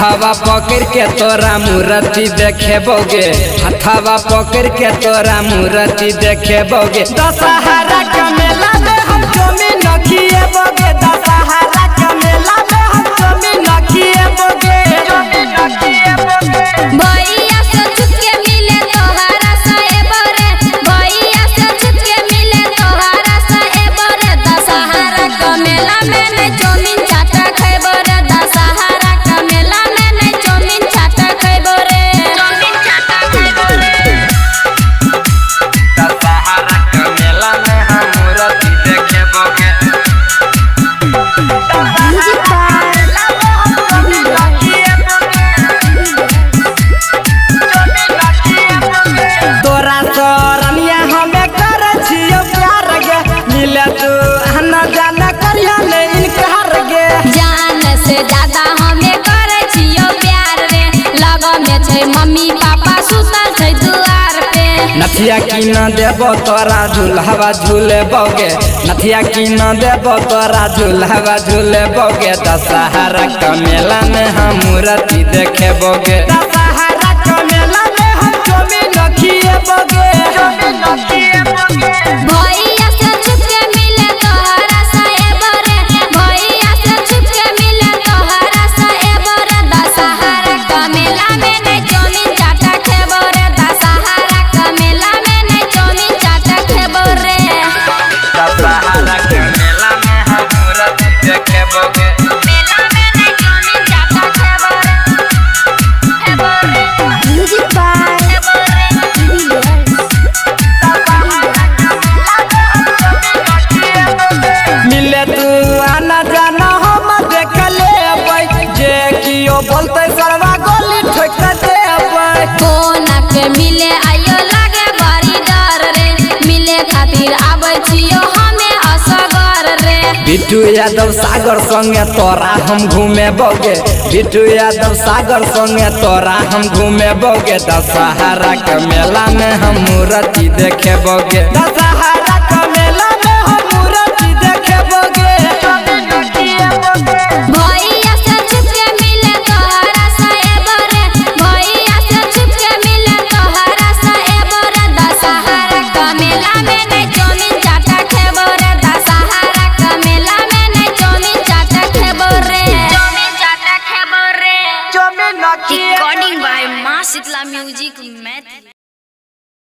हथावा पकड़ के तोरा मूर्ति देखेबोगे, हथावा पकड़ के तोरा मूर्ति देखेबोगे। दशहरा का मेला में हम जमीन खिएबोगे, दशहरा का मेला में हम जमीन खिएबोगे। भैया से छुप के मिले तोहरा साहेब रे, भैया से छुप के मिले तोहरा साहेब रे। दशहरा का मेला में नहीं जमीन चाटा खैबो रे, दशहरा का मेला में नहीं जमीन चाटा खैबो रे, जमीन चाटा खैबो रे। दशहरा का मेला में हम मूर्ति देखेबोगे। तोरा सरनिया हमें करे छियो प्यार गे, मिले तू आना जाना करिया ले इनकार गे। जान से ज्यादा हमें करे छियो प्यार रे, लगा में छै मम्मी पापा सुतल छै दुआर पे। नथिया की न देबो तोरा झूलहवा झूले बोगे, नथिया की न देबो तोरा झूलहवा झूले बोगे। दशहरा का मेला में हम मूर्ति देखेबोगे, दशहरा का मेला में हम जमीन खिएबोगे, जमीन खिएबोगे। भैया से छुप के मिले तोहरा साहेब रे, भैया से छुप के मिले तोहरा साहेब रे। दशहरा का मेला में नहीं जमीन चाटा खेबो रे, दशहरा का मेला में नहीं जमीन चाटा खेबो रे। दशहरा के मेला में हम मूर्ति देखेबोगे, मेला में नहीं जमीन चाटा खेबो रे, खेबो रे। म्यूजिक बाय खेबो रे। मिले तू आना जाना हम देख लेबै, जे कियो बोलते सरवा गोली ठोक देबै। कोना के मिले आयो लागे बड़ी डर रे, मिले खातिर आबै छियो हमें असगर रे। बिट्टू यादव सागर संगे तोरा हम घूमेबोगे, बिट्टू यादव सागर संगे तोरा हम घूमेबोगे। दशहरा के मेला में हम मूर्ति देखेबोगे, दशहरा का मेला में हम मूर्ति देखेबोगे। भैया से छुप के मिले तोहरा साहेब रे, भैया से छुप के मिले तोहरा साहेब रे। दशहरा का मेला में नहीं जमीन चाटा खेबो रे, दशहरा का मेला में नहीं जमीन चाटा खेबो रे, जमीन चाटा खेबो रे। जमीन रिकॉर्डिंग बाय मां शीतला म्यूजिक मैथिली।